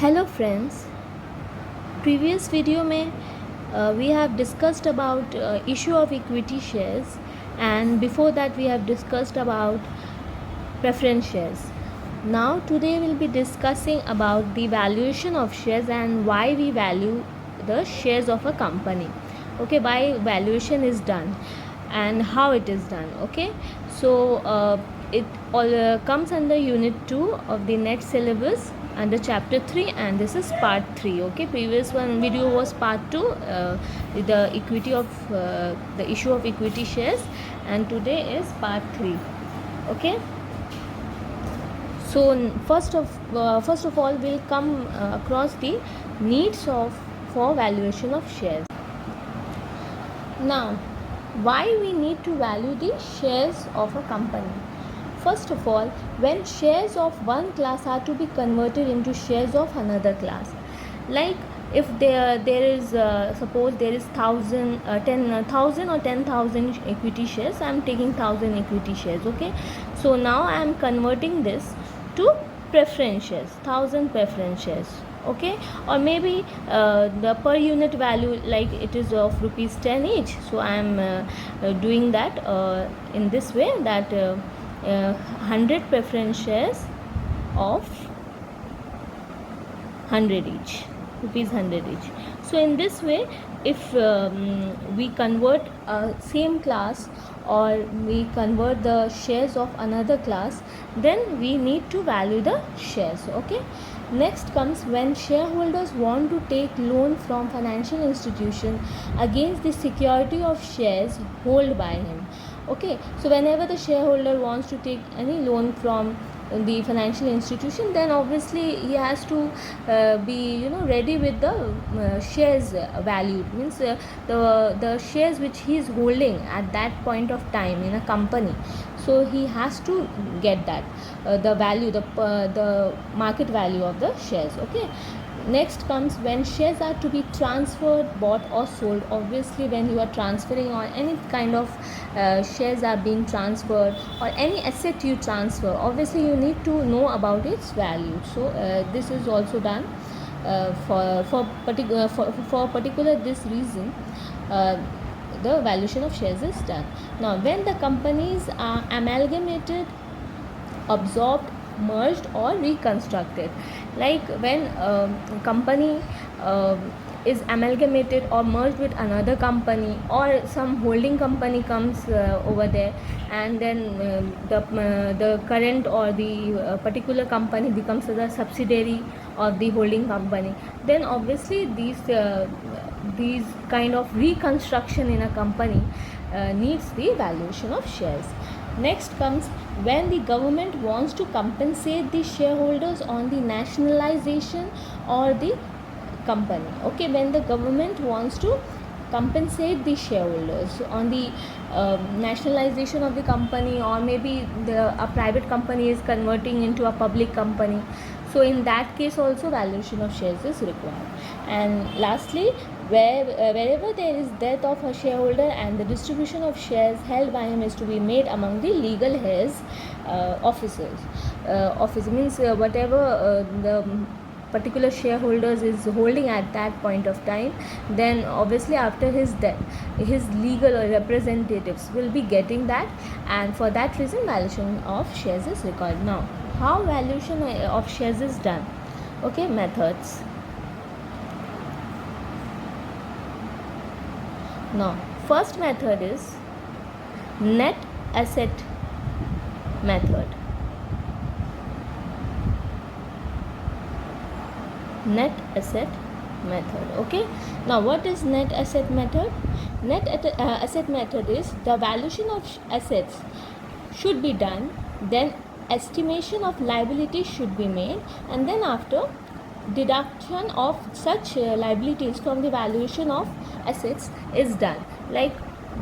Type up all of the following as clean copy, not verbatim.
Hello friends, previous video में we have discussed about issue of equity shares, and before that we have discussed about preference shares. Now today we'll be discussing about the valuation of shares and why we value the shares of a company. Okay, why valuation is done and how it is done. Okay, so it all comes under unit 2 of the next syllabus under chapter 3, and this is part 3. Okay, previous one video was part 2, the equity of the issue of equity shares, and today is part 3. Okay, so first of all we'll come across the needs of for valuation of shares. Now, why we need to value the shares of a company? First of all, when shares of one class are to be converted into shares of another class, like if there is suppose there is 10,000 or 10,000 equity shares, I am taking 1,000 equity shares. Okay, so now I am converting this to preference shares, 1,000 preference shares. Okay, or maybe the per unit value, like it is of rupees 10 each, so I am doing that in this way, that 100 preference shares of 100 each, rupees 100 each. So in this way, if we convert same class, or we convert the shares of another class, then we need to value the shares. Okay, next comes when shareholders want to take loan from financial institution against the security of shares held by him. Okay, so whenever the shareholder wants to take any loan from the financial institution, then obviously he has to be ready with the shares valued, means the shares which he is holding at that point of time in a company. So he has to get that the value, the market value of the shares. Okay, next comes when shares are to be transferred, bought or sold. Obviously when you are transferring, or any kind of shares are being transferred, or any asset you transfer, obviously you need to know about its value. So this is also done for particular this reason. The valuation of shares is done. Now, when the companies are amalgamated, absorbed, merged or reconstructed, like when a company is amalgamated or merged with another company, or some holding company comes over there, and then the current or the particular company becomes the subsidiary of the holding company, then obviously these kind of reconstruction in a company needs the valuation of shares. Next comes when the government wants to compensate the shareholders on the nationalization or the company. Okay, when the government wants to compensate the shareholders on the nationalization of the company, or maybe a private company is converting into a public company, so in that case also valuation of shares is required. And lastly, wherever there is death of a shareholder, and the distribution of shares held by him is to be made among the legal heirs, officers. Office means whatever the particular shareholders is holding at that point of time, then obviously after his death, his legal or representatives will be getting that, and for that reason valuation of shares is required. Now, how valuation of shares is done? Okay, methods. Now, first method is net asset method. Net asset method. Okay, now what is net asset method? Net asset method is the valuation of assets should be done, then estimation of liabilities should be made, and then after deduction of such liabilities from the valuation of assets is done. Like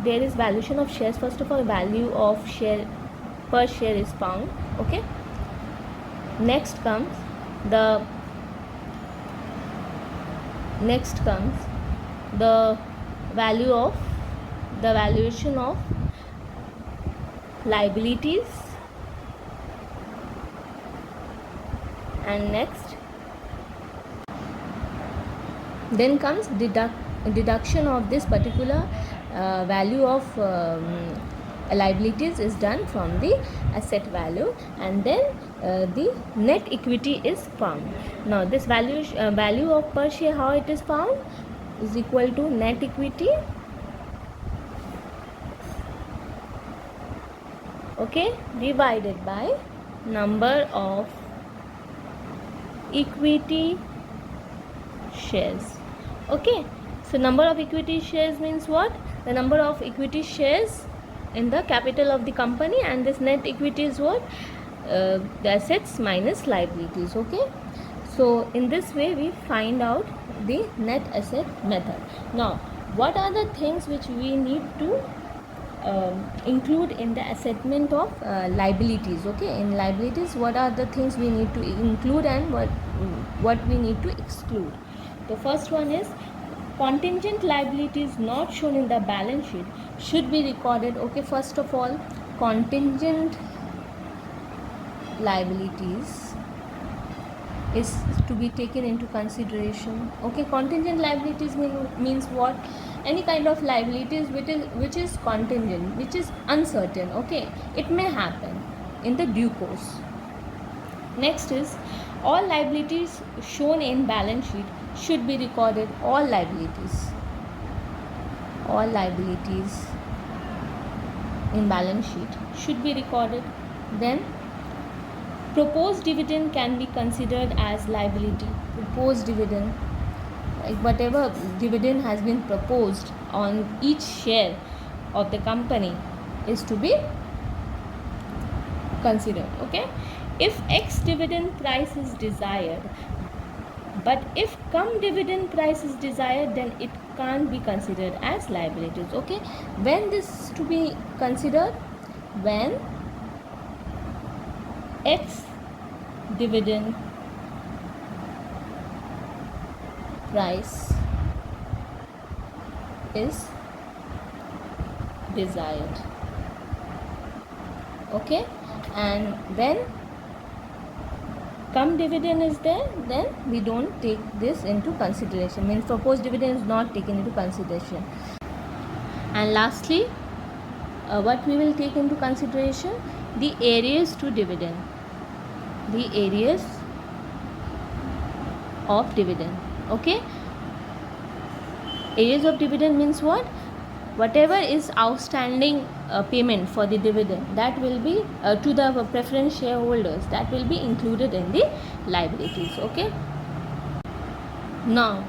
there is valuation of shares. First of all, value of share per share is found. Okay, next comes the value of the valuation of liabilities, and next Then comes deduction of this particular value of liabilities is done from the asset value, and then the net equity is found. Now this value of per share, how it is found, is equal to net equity, okay, divided by number of equity shares. Okay, so number of equity shares means what? The number of equity shares in the capital of the company, and this net equity is what? The assets minus liabilities. Okay, so in this way we find out the net asset method. Now what are the things which we need to include in the assessment of liabilities? Okay, in liabilities, what are the things we need to include and what we need to exclude? The first one is contingent liabilities not shown in the balance sheet should be recorded. Okay, first of all, contingent liabilities is to be taken into consideration. Okay, contingent liabilities means what? Any kind of liabilities which is contingent, which is uncertain. Okay, it may happen in the due course. Next is all liabilities shown in balance sheet should be recorded. All liabilities in balance sheet should be recorded. Then proposed dividend can be considered as liability. Proposed dividend, like whatever dividend has been proposed on each share of the company, is to be considered. Okay, if X dividend price is desired, but if cum dividend price is desired, then it can't be considered as liabilities. Okay, when this is to be considered? When X dividend price is desired. Okay, and when cum dividend is there, then we don't take this into consideration, means proposed dividend is not taken into consideration. And lastly, what we will take into consideration? The arrears to dividend. The arrears of dividend. Okay, arrears of dividend means what? Whatever is outstanding payment for the dividend, that will be to the preference shareholders, that will be included in the liabilities. Okay, now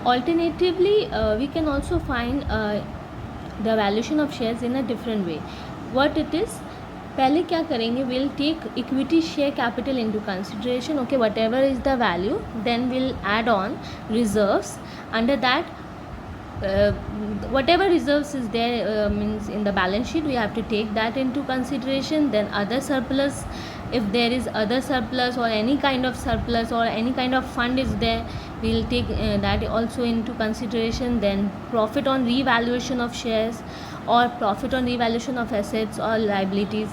alternatively we can also find the valuation of shares in a different way. What it is? पहले क्या करेंगे? We'll take equity share capital into consideration. Okay, whatever is the value, then we'll add on reserves. Under that, whatever reserves is there, means in the balance sheet, we have to take that into consideration. Then other surplus, if there is other surplus or any kind of surplus or any kind of fund is there, we'll take that also into consideration. Then profit on revaluation of shares or profit on revaluation of assets or liabilities.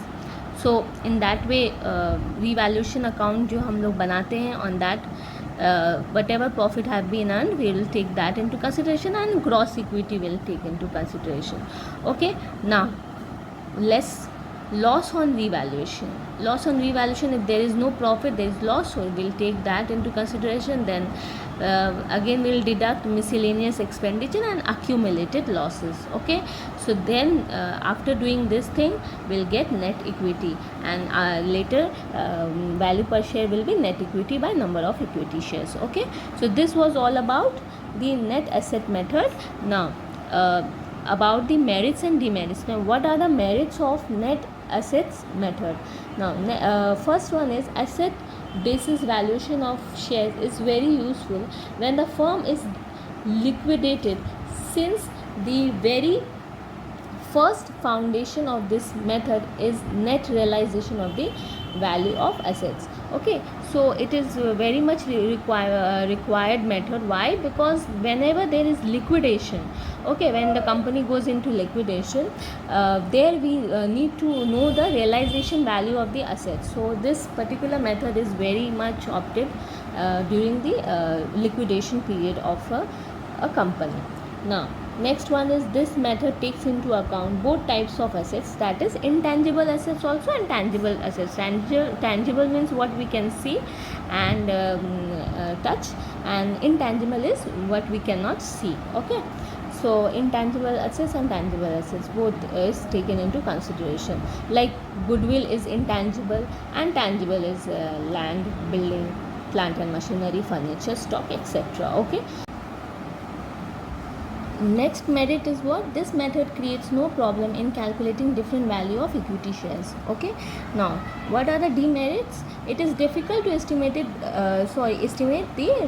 So in that way revaluation account जो हम लोग बनाते हैं, on that whatever profit have been earned, we will take that into consideration, and gross equity will take into consideration. Okay, now loss on revaluation. Loss on revaluation, if there is no profit, there is loss, so we'll take that into consideration. Then again we'll deduct miscellaneous expenditure and accumulated losses. Okay, so then after doing this thing, we'll get net equity, and later value per share will be net equity by number of equity shares. Okay, so this was all about the net asset method. Now about the merits and demerits. Now what are the merits of net assets method? Now first one is asset basis valuation of shares is very useful when the firm is liquidated, since the very first foundation of this method is net realization of the value of assets. Okay, so it is very much required method. Why? Because whenever there is liquidation, okay, when the company goes into liquidation, there we need to know the realization value of the assets. So this particular method is very much opted during the liquidation period of a company. Now next one is, this method takes into account both types of assets, that is intangible assets also and tangible assets. Tangible means what we can see and touch, and intangible is what we cannot see. Okay, so intangible assets and tangible assets both is taken into consideration. Like goodwill is intangible and tangible is land, building, plant and machinery, furniture, stock, etc. Okay. Next merit is what? This method creates no problem in calculating different value of equity shares. Okay. Now, what are the demerits? It is difficult to estimate the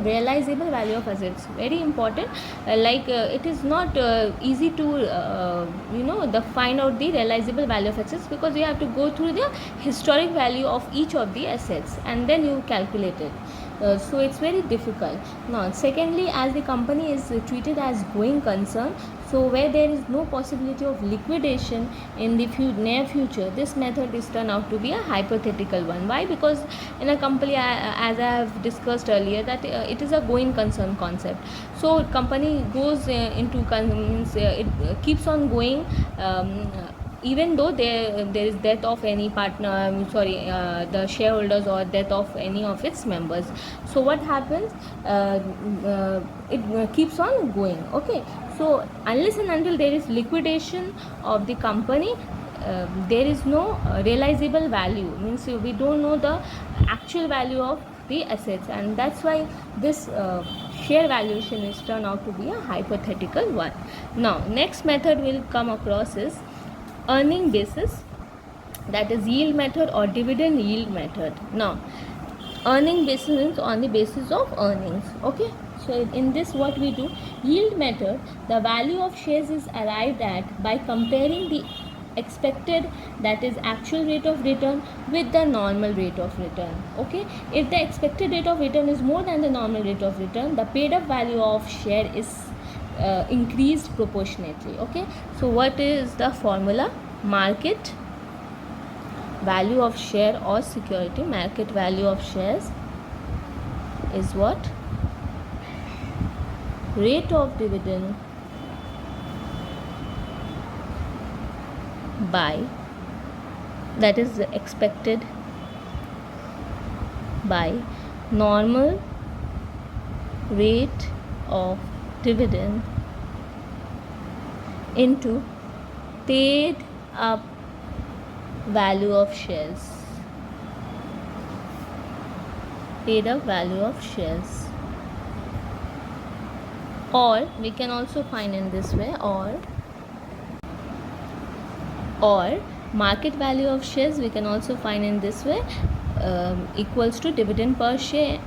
realizable value of assets. Very important. It is not easy to find out the realizable value of assets, because you have to go through the historic value of each of the assets and then you calculate it. So it's very difficult. Now secondly, as the company is treated as going concern, so where there is no possibility of liquidation in the near future, this method is turned out to be a hypothetical one. Why? Because in a company, as I have discussed earlier, that it is a going concern concept. So company goes it keeps on going, even though there is death of any partner, the shareholders, or death of any of its members. So what happens? It keeps on going. Okay, so unless and until there is liquidation of the company, there is no realizable value, means we don't know the actual value of the assets, and that's why this share valuation is turned out to be a hypothetical one. Now next method we'll come across is earning basis, that is yield method or dividend yield method. Now earning basis means on the basis of earnings. Okay, so in this what we do, yield method, the value of shares is arrived at by comparing the expected, that is actual rate of return, with the normal rate of return. Okay, if the expected rate of return is more than the normal rate of return, the paid up value of share is increased proportionately. Okay, so what is the formula? Market value of share or security, market value of shares is what? Rate of dividend by, that is expected by normal rate of dividend into paid up value of shares, paid up value of shares. Or we can also find in this way, or market value of shares we can also find in this way, equals to dividend per share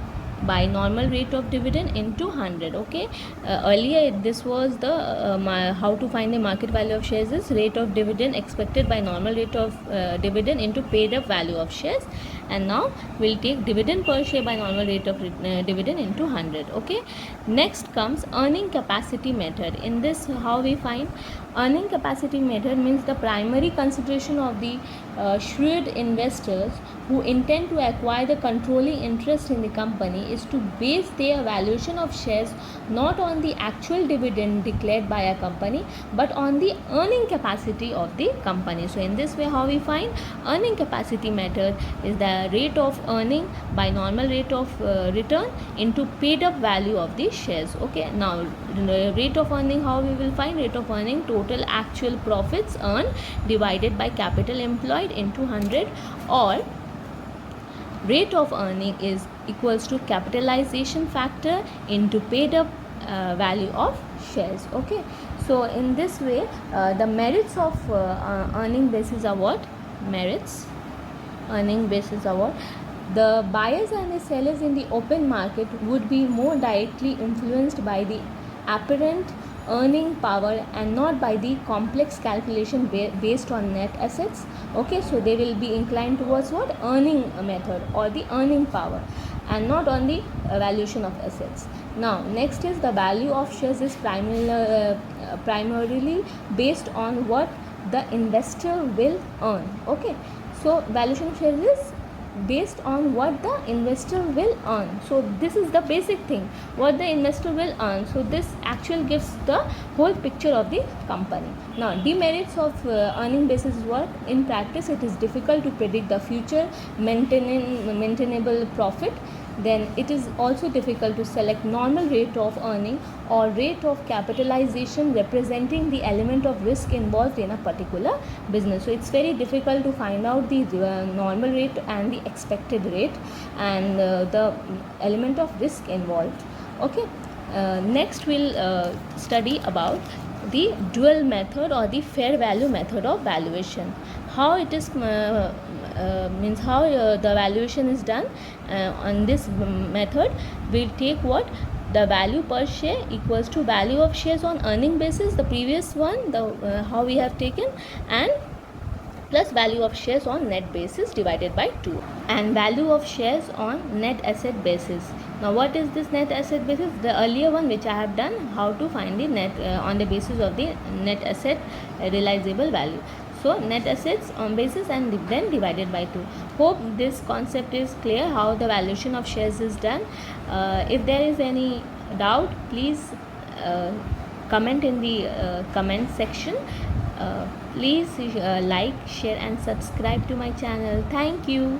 by normal rate of dividend into 100. Okay, earlier this was the how to find the market value of shares is rate of dividend expected by normal rate of dividend into paid up value of shares, and now we'll take dividend per share by normal rate of dividend into 100. Okay, next comes earning capacity method. In this, how we find earning capacity method means the primary consideration of the shrewd investors who intend to acquire the controlling interest in the company is to base their valuation of shares not on the actual dividend declared by a company, but on the earning capacity of the company. So in this way, how we find earning capacity method is the rate of earning by normal rate of return into paid up value of the shares. Okay, now rate of earning, how we will find rate of earning? Total actual profits earned divided by capital employed into 100, or rate of earning is equals to capitalization factor into paid up value of shares. Okay, so in this way the merits of earning basis are what? Merits earning basis are what? The buyers and the sellers in the open market would be more directly influenced by the apparent earning power and not by the complex calculation based on net assets. Okay, so they will be inclined towards what? Earning method or the earning power, and not on the valuation of assets. Now next is the value of shares is primarily based on what the investor will earn. Okay, so valuation of shares is based on what the investor will earn. So this is the basic thing, what the investor will earn. So this actually gives the whole picture of the company. Now demerits of earning basis work. In practice it is difficult to predict the future maintainable profit. Then it is also difficult to select normal rate of earning or rate of capitalization representing the element of risk involved in a particular business. So it's very difficult to find out the normal rate and the expected rate and the element of risk involved. Okay, next we'll study about the dual method or the fair value method of valuation. How it is means how the valuation is done. On this method we'll take what, the value per share equals to value of shares on earning basis, the previous one, the how we have taken, and plus value of shares on net basis divided by 2, and value of shares on net asset basis. Now what is this net asset basis? The earlier one which I have done, how to find the net on the basis of the net asset realizable value. So net assets on basis and then divided by 2. Hope this concept is clear, how the valuation of shares is done. If there is any doubt, please comment in the comment section. Please like, share and subscribe to my channel. Thank you.